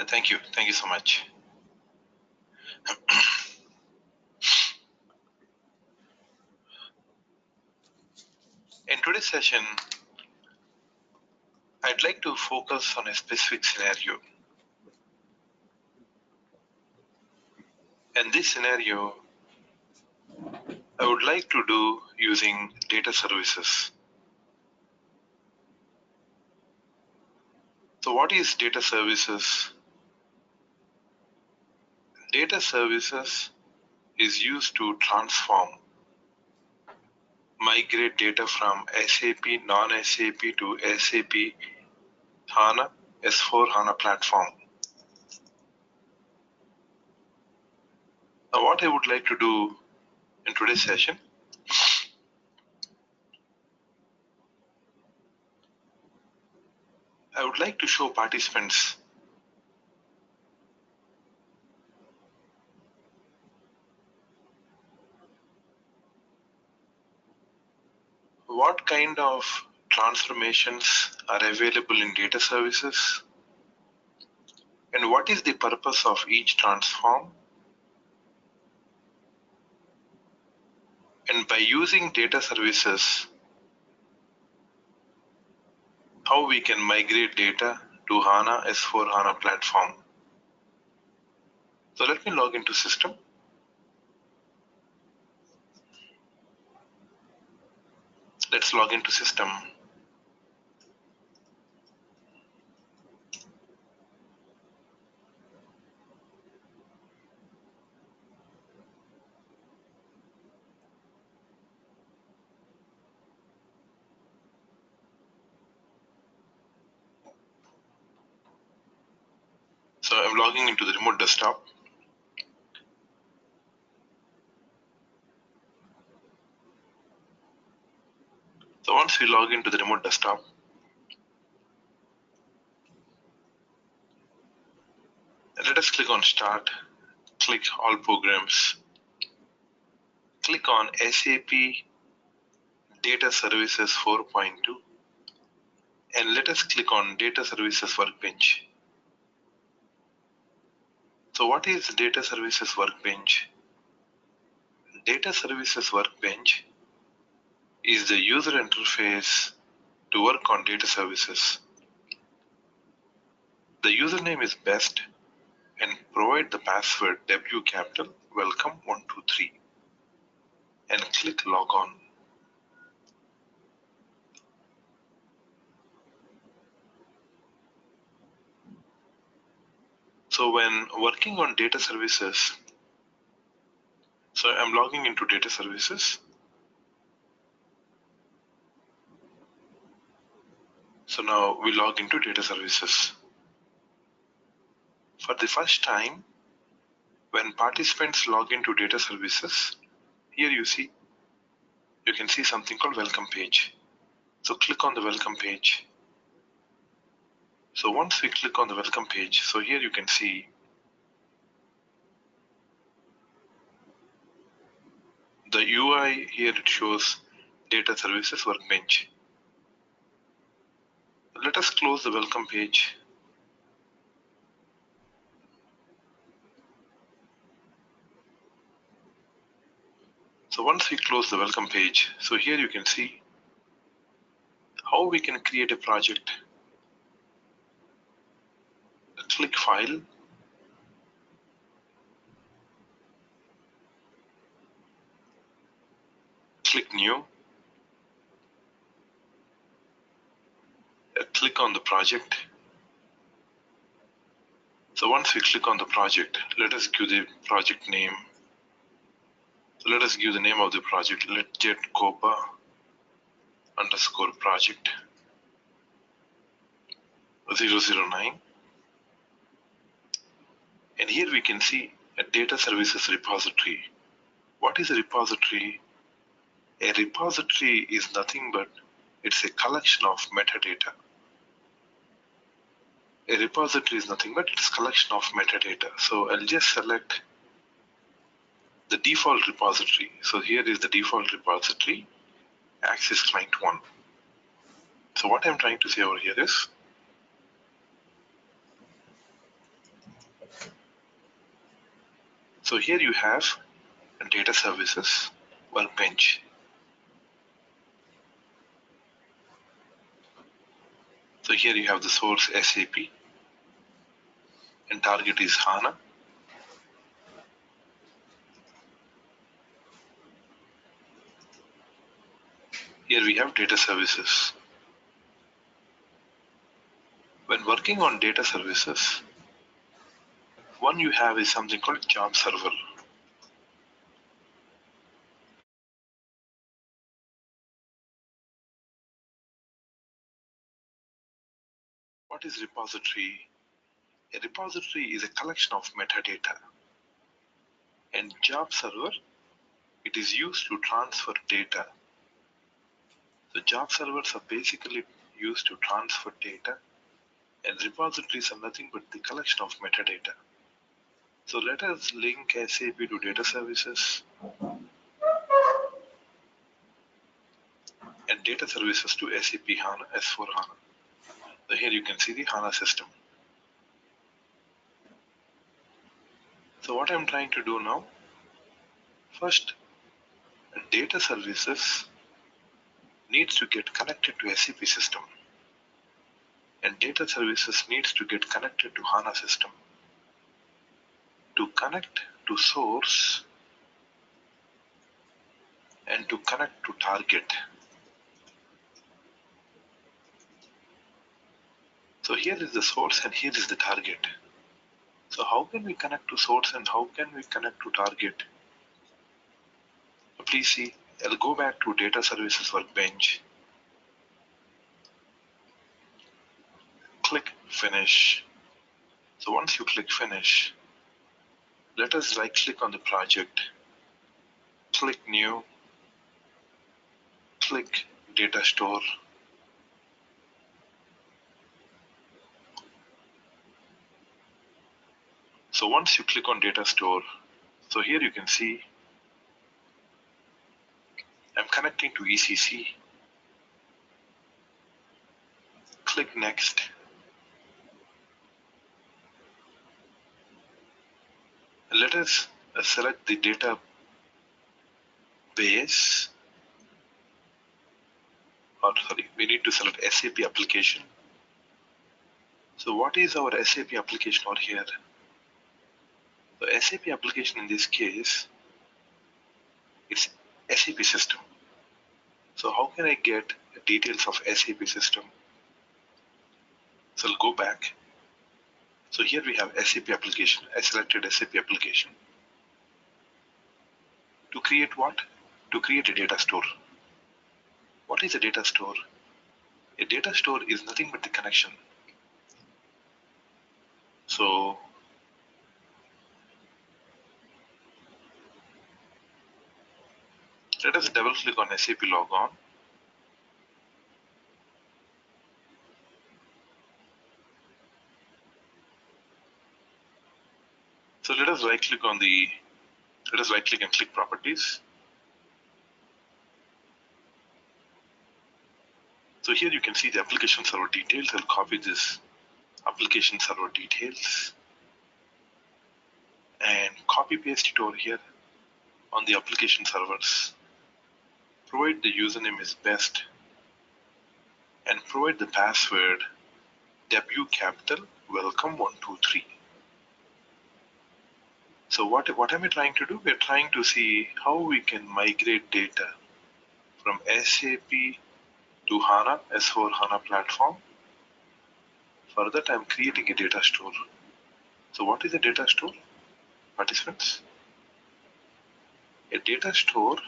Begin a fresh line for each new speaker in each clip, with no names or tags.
Thank you. Thank you so much. In today's session, I'd like to focus on a specific scenario. And this scenario, I would like to do using data services. So what is data services? Data services is used to transform, migrate data from SAP, non-SAP to SAP HANA, S4HANA platform. Now what I would like to do in today's session, I would like to show participants what kind of transformations are available in data services and what is the purpose of each transform. And by using data services, how we can migrate data to HANA S4HANA platform. So let me log into system. Let's log into system. So I'm logging into the remote desktop. So once we log into the remote desktop, let us click on Start, click All Programs, click on SAP Data Services 4.2, and let us click on Data Services Workbench. So what is Data Services Workbench? Data Services Workbench is the user interface to work on data services. The username is best and provide the password W capital welcome 123 and click log on. So when working on data services, so I'm logging into data services. So now we log into data services. For the first time, when participants log into data services, here you can see something called welcome page. So click on the welcome page. So once we click on the welcome page, so here you can see the UI here, it shows data services workbench. Let us close the welcome page. So once we close the welcome page, so here you can see how we can create a project. Click File, click New, click on the project. So once we click on the project, let us give the project name. So let us give the name of the project. Let jet copa underscore project 009. And here we can see a data services repository. What is a repository? A repository is nothing but it's a collection of metadata. A repository is nothing but it's a collection of metadata. So I'll just select the default repository. So here is the default repository, Access Client 1. So what I'm trying to say over here is, So here you have a data services workbench. So here you have the source SAP and target is HANA. Here we have data services. When working on data services, one you have is something called job server. What is repository? A repository is a collection of metadata, and job server, it is used to transfer data. So job servers are basically used to transfer data, and repositories are nothing but the collection of metadata. So let us link SAP to data services and data services to SAP HANA, S4HANA. So here you can see the HANA system. So what I'm trying to do now, first, data services needs to get connected to SAP system, and data services needs to get connected to HANA system. To connect to source and to connect to target. So here is the source and here is the target. So how can we connect to source and how can we connect to target? So please see, I'll go back to data services workbench. Click finish. So once you click finish, let us right click on the project. Click new. Click data store. So once you click on data store, so here you can see I'm connecting to ECC. Click next. Let us select the data base, or sorry, we need to select SAP application. So what is our SAP application over here? The SAP application in this case, it's SAP system. So how can I get details of SAP system? So I'll go back. So here we have SAP application. I selected SAP application. To create what? To create a data store. What is a data store? A data store is nothing but the connection. So let us double click on SAP logon. So let us right click and click properties. So here you can see the application server details. I'll copy this application server details and copy paste it over here on the application servers. Provide the username is best and provide the password W capital welcome 123. So what am I trying to do? We're trying to see how we can migrate data from SAP to HANA, S4HANA platform. For that, I'm creating a data store. So what is a data store, participants? A data store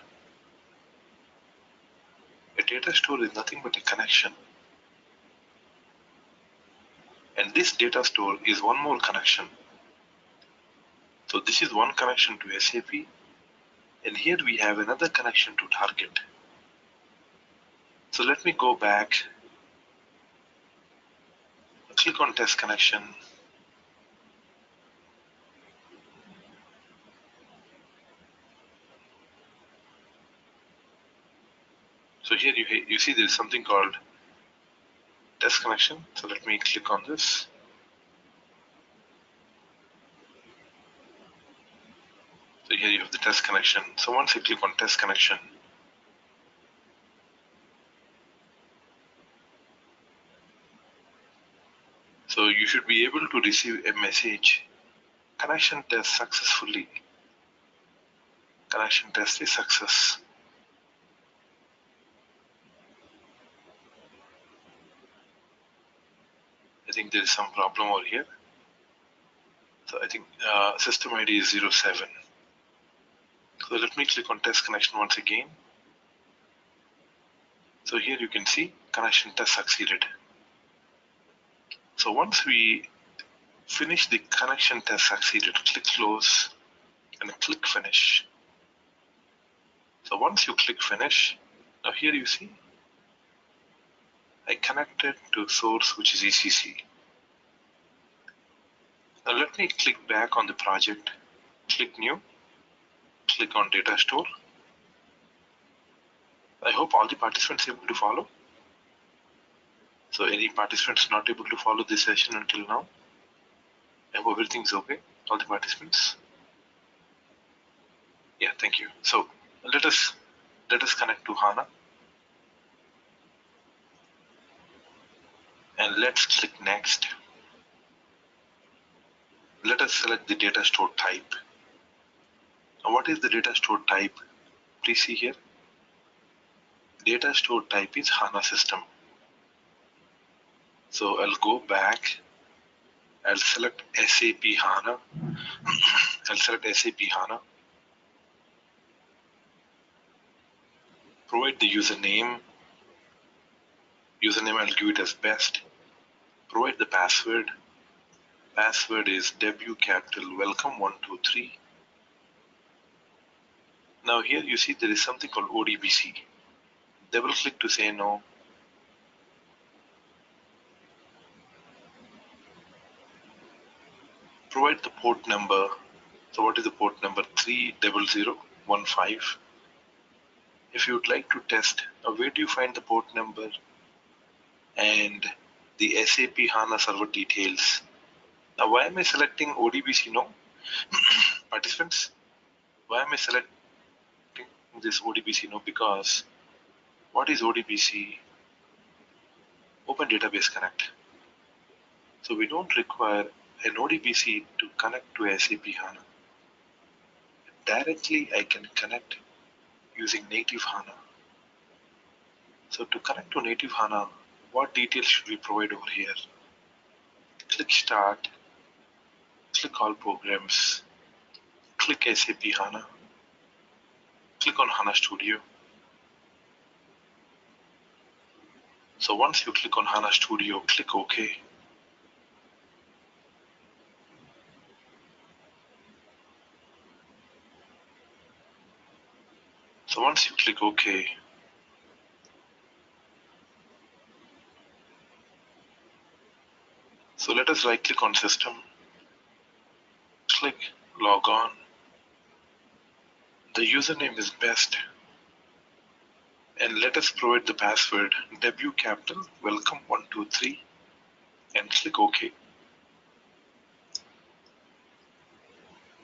is nothing but a connection. And this data store is one more connection. So this is one connection to SAP. And here we have another connection to target. So let me go back, click on test connection. So here you see there is something called test connection. So let me click on this. So here you have the test connection. So once you click on test connection, so you should be able to receive a message. Connection test successfully. Connection test is success. I think there is some problem over here. So I think system ID is 07. So let me click on test connection once again. So here you can see connection test succeeded. So once we finish the connection test succeeded, click close and click finish. So once you click finish, now here you see I connected to source, which is ECC. Now let me click back on the project, click new, click on data store. I hope all the participants are able to follow. So any participants not able to follow this session until now? I hope everything's okay, all the participants. Yeah, thank you. So let us connect to HANA. And let's click next. Let us select the data store type. Now what is the data store type? Please see here. Data store type is HANA system. So I'll go back. I'll select SAP HANA. I'll select SAP HANA. Provide the username. Username I'll give it as best. Provide the password. Password is W capital welcome 123. Now here you see there is something called ODBC. Double click to say no. Provide the port number. So what is the port number? 30015. If you would like to test, where do you find the port number and the SAP HANA server details? Now why am I selecting ODBC? No, participants, why am I selecting this ODBC? No, because what is ODBC? Open Database Connect. So we don't require an ODBC to connect to SAP HANA. Directly I can connect using native HANA. So to connect to native HANA, what details should we provide over here? Click Start, click All Programs, click SAP HANA, click on HANA Studio. So once you click on HANA Studio, click OK. So once you click OK, so let us right click on System, click Log On. The username is best, and let us provide the password W capital welcome 123 and click OK.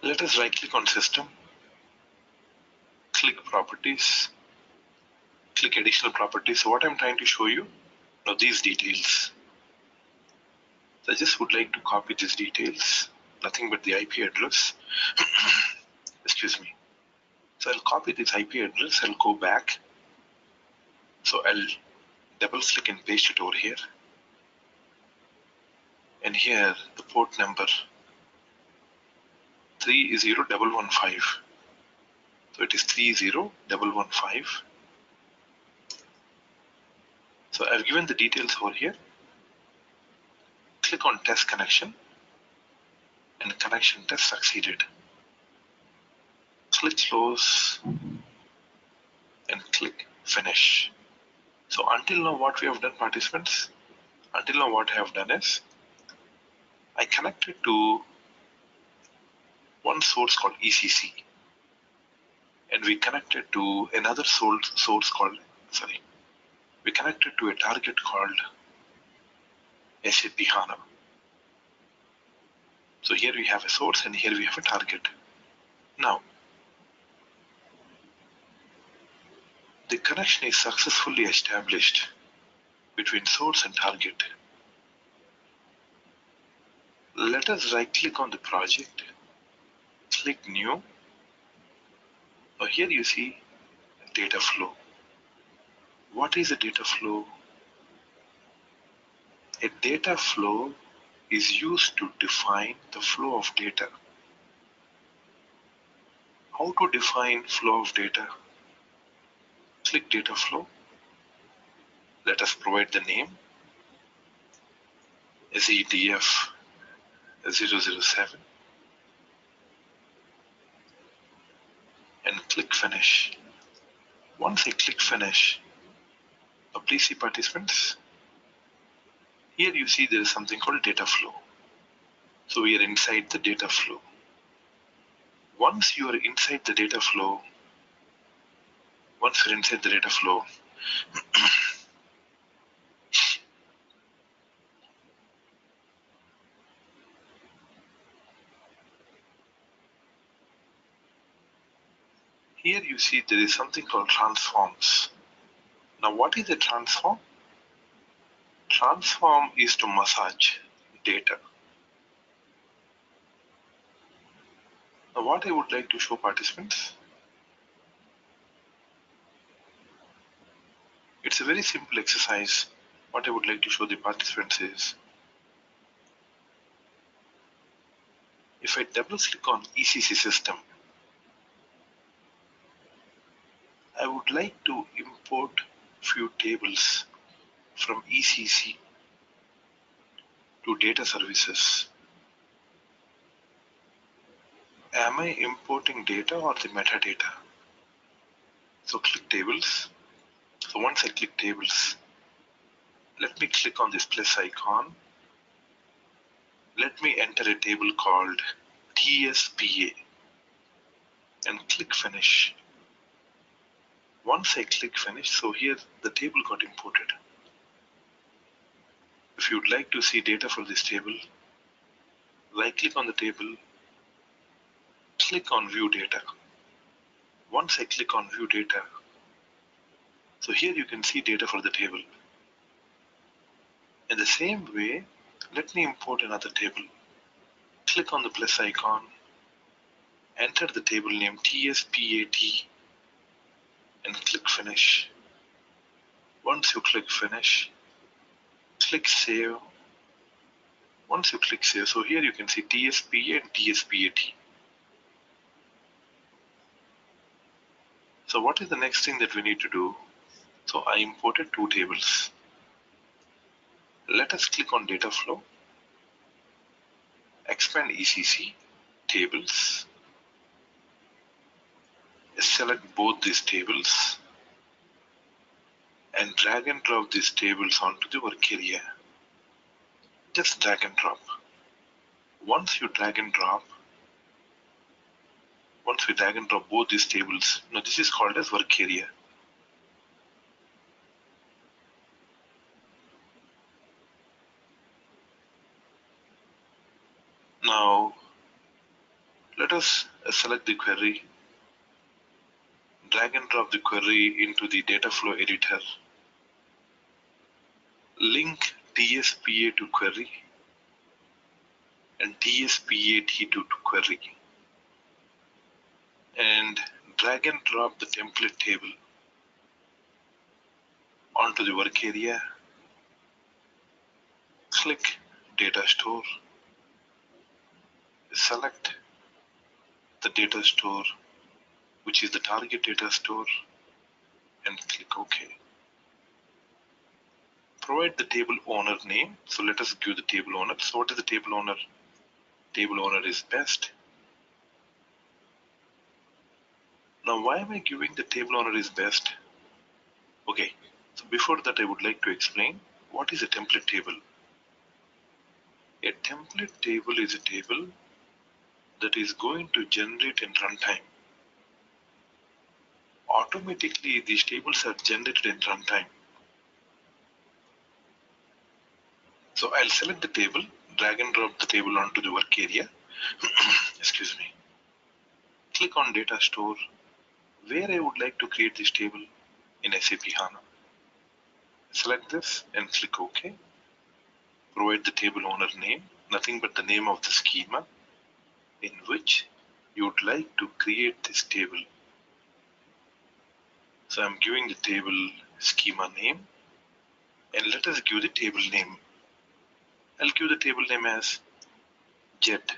Let us right click on System, click Properties, click Additional Properties. So what I'm trying to show you now, these details. So I just would like to copy these details, nothing but the IP address. Excuse me. So I'll copy this IP address, I'll go back. So I'll double click and paste it over here. And here the port number 30115. So it is 30115. So I've given the details over here. Click on test connection and connection test succeeded. Click close and click finish. So until now what we have done, participants, until now what I have done is I connected to one source called ECC and we connected to another source called, we connected to a target called SAP HANA. So here we have a source and here we have a target. Now, The connection is successfully established between source and target. Let us right click on the project, click new. Now here you see data flow. What is a data flow? A data flow is used to define the flow of data. How to define flow of data? Click data flow. Let us provide the name ZDF 007 and click finish. Once I click finish, now please see participants, here you see there is something called data flow. So we are inside the data flow. Once you are inside the data flow, here you see there is something called transforms. Now what is a transform? Transform is to massage data. Now what I would like to show participants, it's a very simple exercise. What I would like to show the participants is, if I double click on ECC system, I would like to import few tables from ECC to data services. Am I importing data or the metadata? So click tables. So once I click tables, let me click on this plus icon. Let me enter a table called TSPA and click finish. Once I click finish, so here the table got imported. If you'd like to see data for this table, right click on the table, click on view data. Once I click on view data, so here you can see data for the table. In the same way, let me import another table. Click on the plus icon, enter the table name TSPAT and click finish. Once you click finish, click save. Once you click save, so here you can see TSPA and TSPAT. So what is the next thing that we need to do? So I imported two tables. Let us click on data flow, expand ECC, tables, select both these tables and drag and drop these tables onto the work area. Just drag and drop. Once we drag and drop both these tables, now this is called as work area. Now let us select the query, drag and drop the query into the data flow editor, link TSPA to query and TSPAT to query, and drag and drop the template table onto the work area, click data store, select the data store which is the target data store and click OK. Provide the table owner name. So let us give the table owner. So what is the table owner? Table owner is best. Now why am I giving the table owner is best? Okay, so before that I would like to explain what is a template table. A template table is a table that is going to generate in runtime. Automatically these tables are generated in runtime. So I'll select the table, drag and drop the table onto the work area. Excuse me. Click on data store, where I would like to create this table. in SAP HANA. Select this and click OK. Provide the table owner name, nothing but the name of the schema in which you would like to create this table. So I'm giving the table schema name, and let us give the table name. I'll give the table name as jet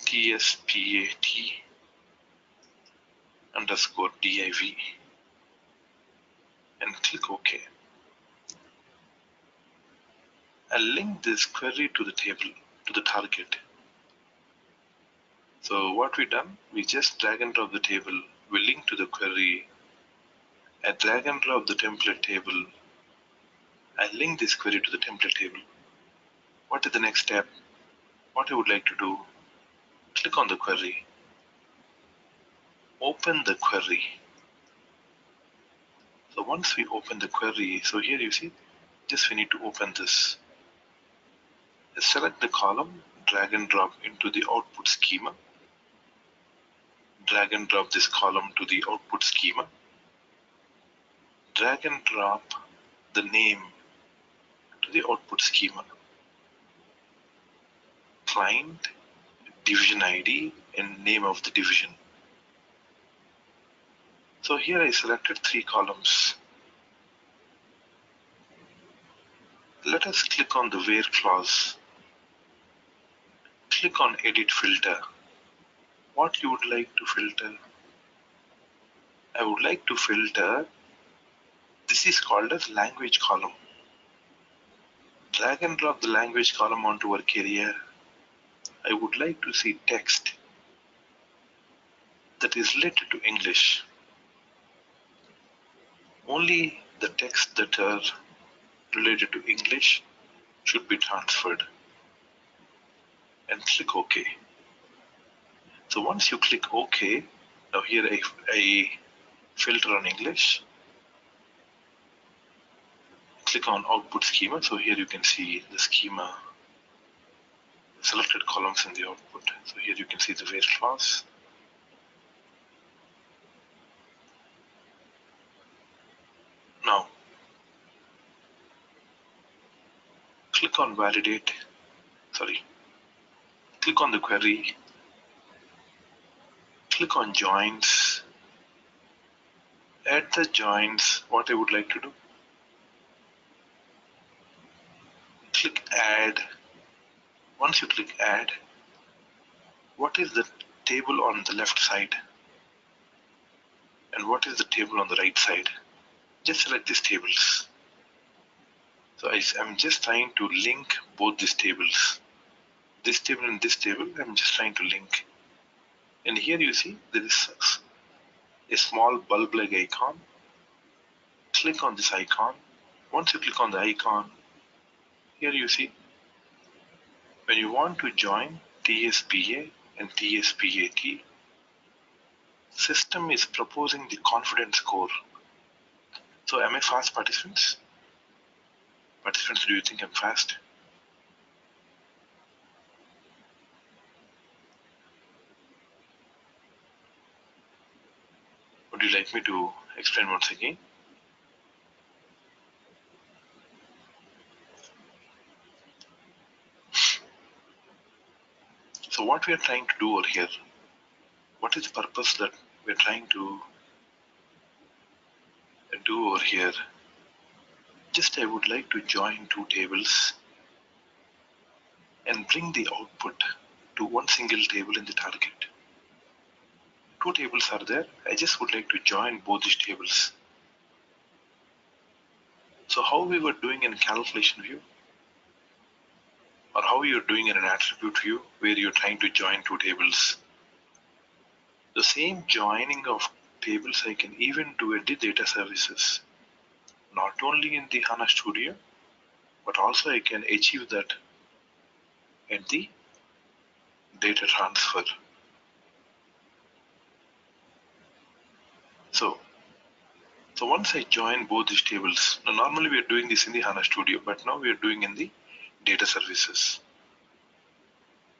tspat underscore div and click OK. I'll link this query to the table, to the target. So what we done, we just drag and drop the table, we link to the query. I drag and drop the template table. I link this query to the template table. What is the next step? What I would like to do, click on the query, open the query. So once we open the query, so here you see, just we need to open this. Select the column, drag and drop into the output schema. Drag and drop this column to the output schema. Drag and drop the name to the output schema. Client, division ID, and name of the division. So here I selected 3 columns. Let us click on the where clause. Click on edit filter. What you would like to filter? I would like to filter, this is called as language column. Drag and drop the language column onto work area. I would like to see text that is related to English. Only the text that are related to English should be transferred. And click OK. So once you click OK, now here I filter on English. Click on output schema. So here you can see the schema, selected columns in the output. So here you can see the where clause. Now click on validate, click on the query, click on joins, add the joins. What I would like to do, click add. Once you click add, what is the table on the left side and what is the table on the right side? Just select these tables. So I'm just trying to link both these tables. This table and this table, I'm just trying to link. And here you see there is a small bulb-like icon. Click on this icon. Once you click on the icon, here you see when you want to join TSPA and TSPAT, system is proposing the confidence score. So am I fast, participants? Participants, do you think I'm fast? Would you like me to explain once again? So what we are trying to do over here, what is the purpose that we're trying to do over here? Just I would like to join 2 tables and bring the output to one single table in the target. 2 tables are there. I just would like to join both these tables. So how we were doing in calculation view, or how you're doing in an attribute view where you're trying to join 2 tables. The same joining of tables I can even do at the data services, not only in the HANA Studio, but also I can achieve that at the data transfer. So once I join both these tables, now normally we are doing this in the HANA Studio, but now we are doing in the data services.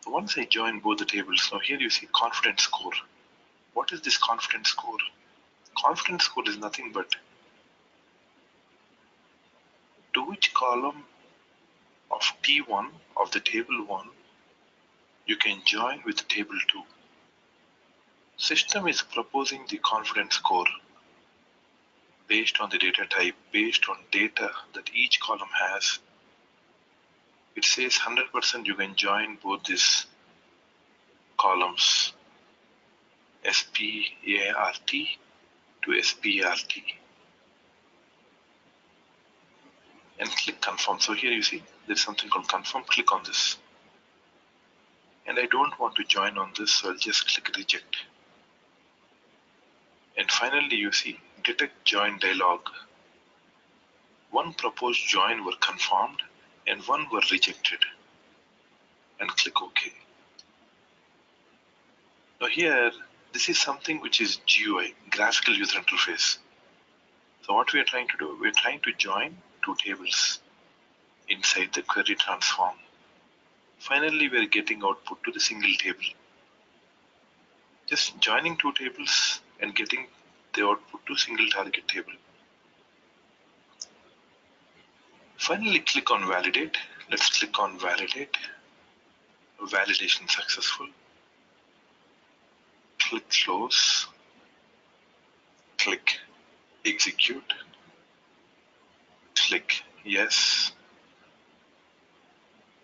So once I join both the tables, now here you see confidence score. What is this confidence score? Confidence score is nothing but to which column of T1 of the table 1 you can join with table 2. System is proposing the confidence score based on the data type, based on data that each column has. It says 100% you can join both these columns, SPART to SPART, and click confirm. So here you see there's something called confirm. Click on this. And I don't want to join on this, so I'll just click reject. And finally you see detect join dialog. One proposed join were confirmed and one were rejected. And click OK. Now here, this is something which is GUI, graphical user interface. So what we are trying to do, we're trying to join two tables inside the query transform. Finally, we're getting output to the single table. Just joining two tables and getting the output to single target table. Finally, click on validate. Let's click on validate. Validation successful. Click close. Click execute. Click yes.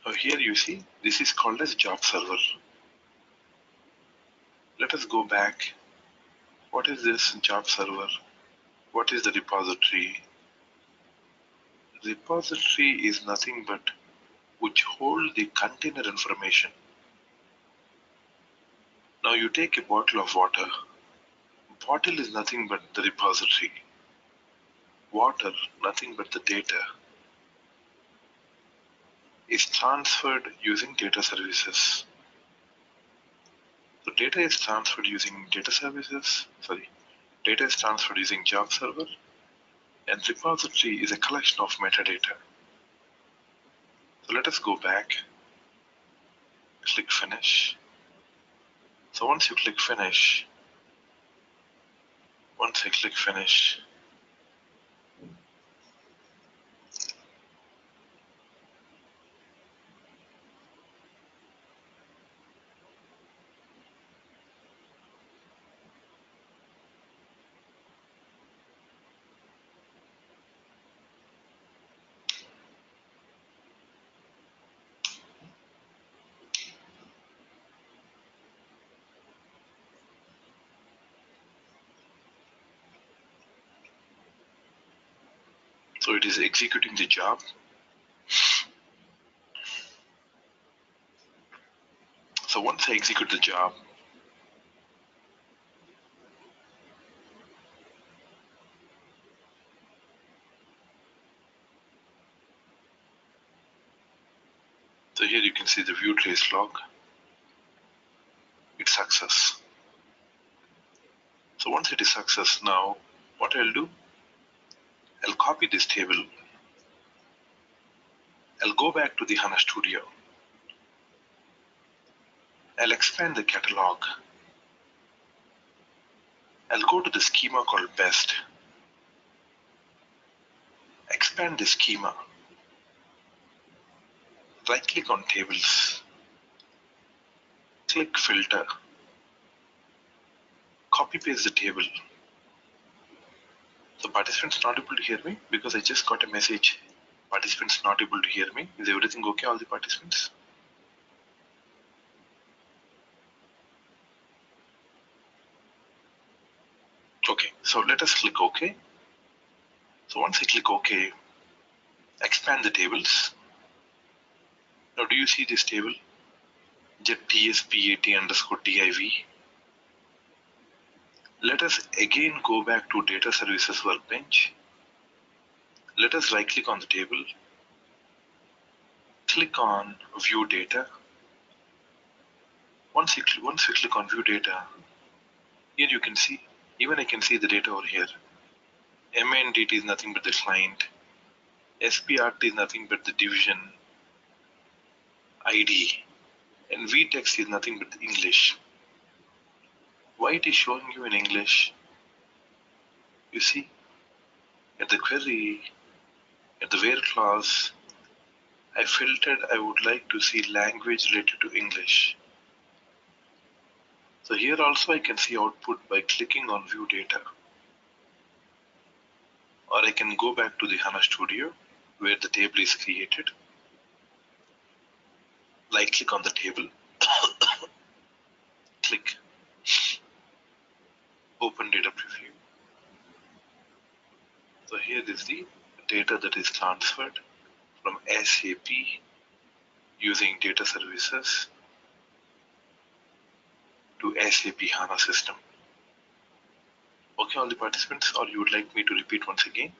Now here you see this is called as job server. Let us go back. What is this job server? What is the repository? Repository is nothing but which hold the container information. Now you take a bottle of water. Bottle is nothing but the repository. Water, nothing but the data, is transferred using data services. So data is transferred using data services, data is transferred using job server, and repository is a collection of metadata. So let us go back, click finish. So once you click finish, once I click finish, so it is executing the job. So once I execute the job, so here you can see the view trace log, it's success. So once it is success, now what I'll do, I'll copy this table. I'll go back to the HANA Studio. I'll expand the catalog. I'll go to the schema called best. Expand the schema. Right click on tables. Click filter. Copy paste the table. So participants not able to hear me because I just got a message. Participants not able to hear me. Is everything okay, all the participants? Okay, so let us click OK. So once I click OK, expand the tables. Now do you see this table? Get tspat underscore div. Let us again go back to data services workbench. Let us right click on the table. Click on view data. Once we click on view data, here you can see, even I can see the data over here. MNDT is nothing but the client. SPRT is nothing but the division ID. And vtext is nothing but the English. Why it is showing you in English? You see, at the query, at the where clause, I filtered I would like to see language related to English. So here also I can see output by clicking on view data. Or I can go back to the HANA Studio where the table is created. Right click on the table, click open data preview. So here is the data that is transferred from SAP using data services to SAP HANA system. Okay, all the participants, or you would like me to repeat once again?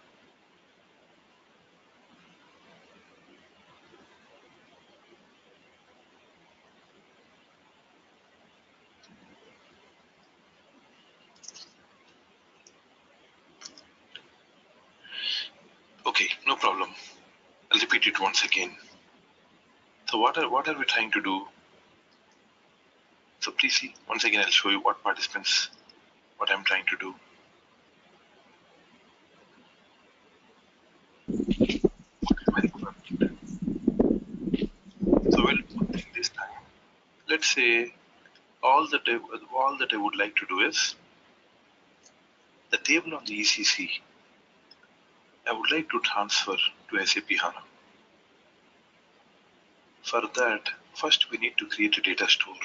Okay, no problem. I'll repeat it once again. So what are we trying to do? So please see, once again I'll show you what I'm trying to do. Very important. So we'll do one thing this time. Let's say all that I would like to do is the table on the ECC. I would like to transfer to SAP HANA. For that, first we need to create a data store.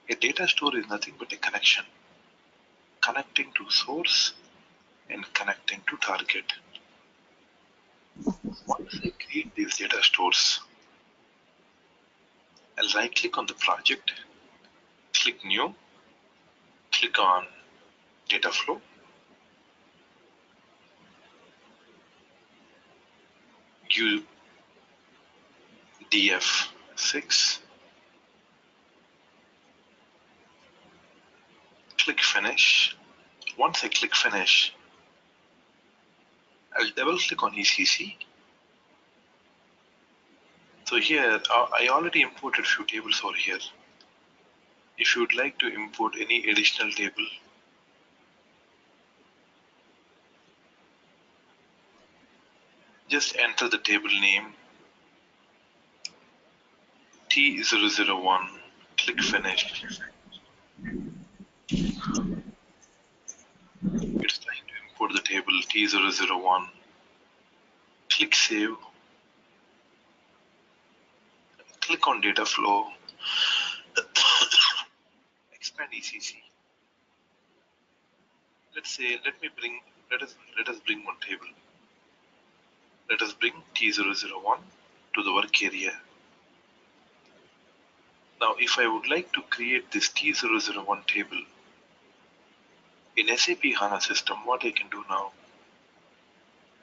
A data store is nothing but a connection, connecting to source and connecting to target. Once I create these data stores, I'll right click on the project, click new, click on data flow, give df6, click finish. Once I click finish, I'll double click on ECC. So here I already imported few tables over here. If you would like to import any additional table, just enter the table name T001, click finish. It's trying to import the table T001. Click save. Click on data flow. Expand ECC. Let us bring one table. Let us bring T001 to the work area. Now if I would like to create this T001 table in SAP HANA system, what I can do now,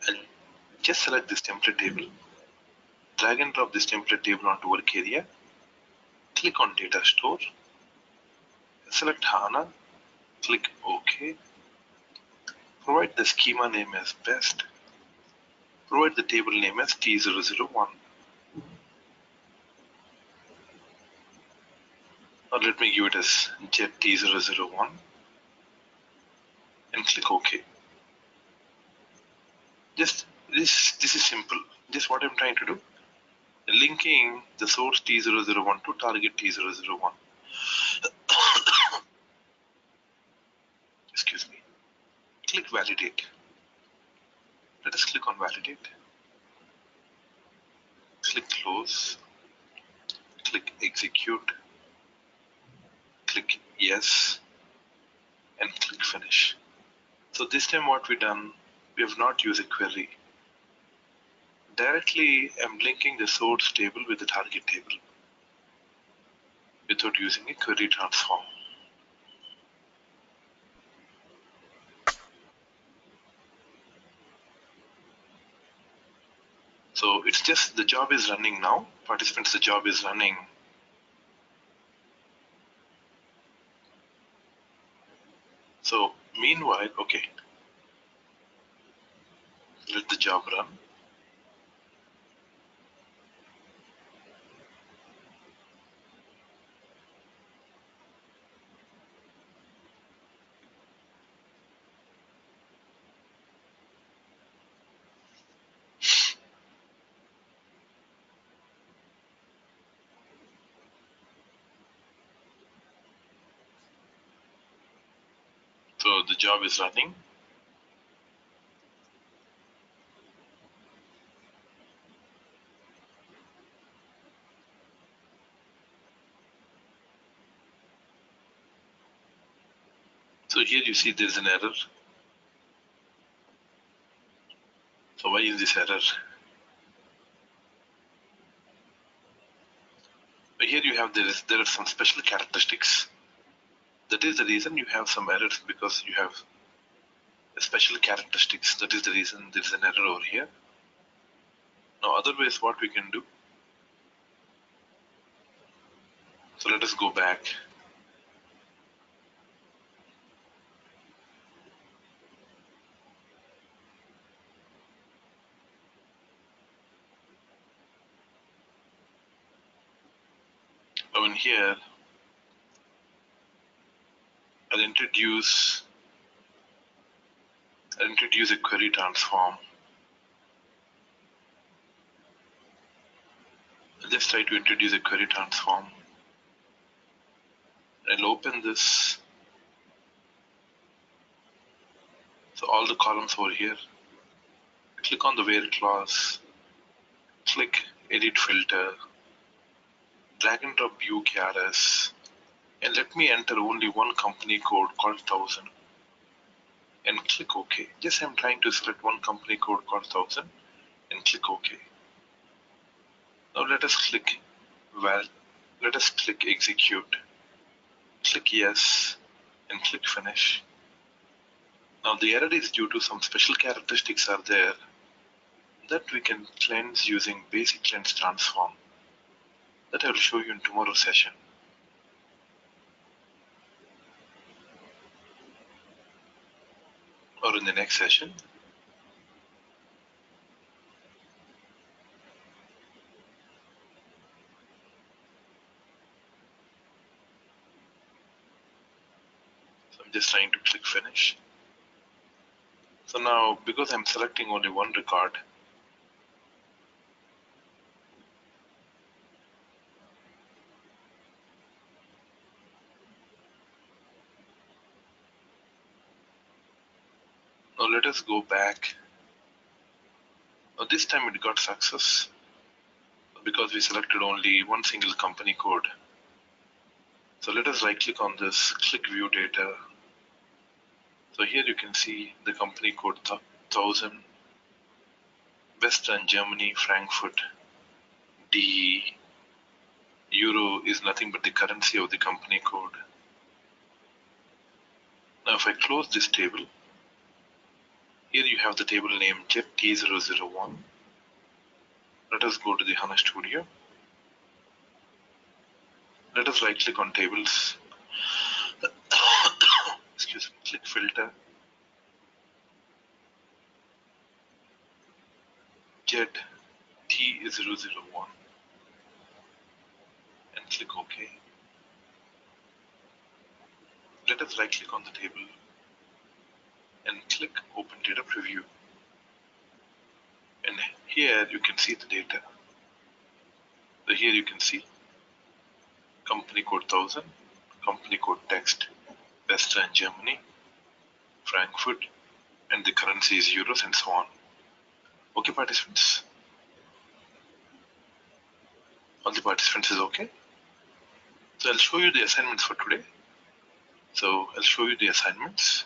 I'll just select this template table, drag and drop this template table onto work area, click on data store, select HANA, click OK, provide the schema name as best, provide the table name as T001. Now let me give it as jet T001 and click OK. Just this is simple. Just what I'm trying to do, linking the source T001 to target T001. Excuse me. Click validate. Let us click on validate. Click close. Click execute. Click yes. And click finish. So this time what we done, we have not used a query. Directly I'm linking the source table with the target table without using a query transform. So it's just the job is running now. Participants, the job is running. So meanwhile, okay, let the job run. So the job is running. So here you see there's an error. So why is this error? But here you have there are some special characteristics. That is the reason you have some errors, because you have special characteristics. That is the reason there is an error over here. Now otherwise what we can do, so let us go back. Now in here I'll introduce a query transform. I'll just try to introduce a query transform. I'll open this. So all the columns over here, click on the where clause, click edit filter, drag and drop view KRS, and let me enter only one company code called 1000 and click OK. Just I'm trying to select one company code called 1000 and click OK. Now let us click execute, click yes, and click finish. Now the error is due to some special characteristics are there that we can cleanse using basic cleanse transform. That I will show you in tomorrow's session. Or in the next session. So I'm just trying to click finish. So now, because I'm selecting only one record, now let us go back. Now this time it got success because we selected only one single company code. So let us right click on this, click view data. So here you can see the company code 1000, Western Germany, Frankfurt, DE. Euro is nothing but the currency of the company code. Now if I close this table, here you have the table name jet T001. Let us go to the HANA Studio. Let us right click on tables. Excuse me, click filter, jet T001 and click OK. Let us right click on the table and click open data preview. And here you can see the data. So here you can see company code 1000, company code text, Western Germany, Frankfurt, and the currency is euros and so on. Okay, participants? All the participants is okay? So I'll show you the assignments for today. So I'll show you the assignments.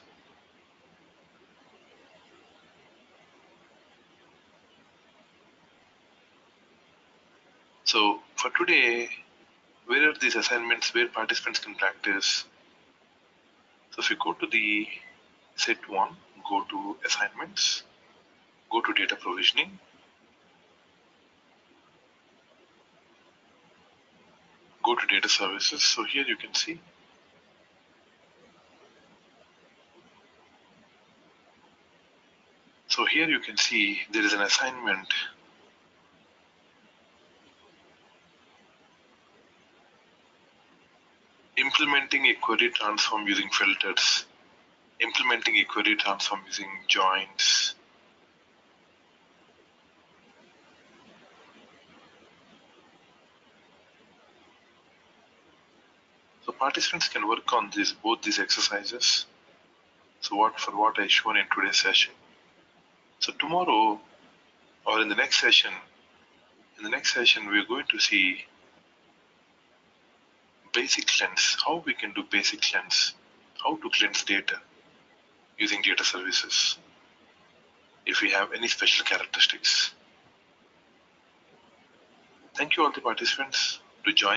So for today, where are these assignments where participants can practice? So if you go to the set 1, go to assignments, go to data provisioning, go to data services. So here you can see there is an assignment implementing a query transform using filters, implementing a query transform using joins. So participants can work on both these exercises. So what I shown in today's session. So tomorrow or in the next session, we're going to see basic cleanse, how we can do basic cleanse, how to cleanse data using data services if we have any special characteristics. Thank you all the participants to join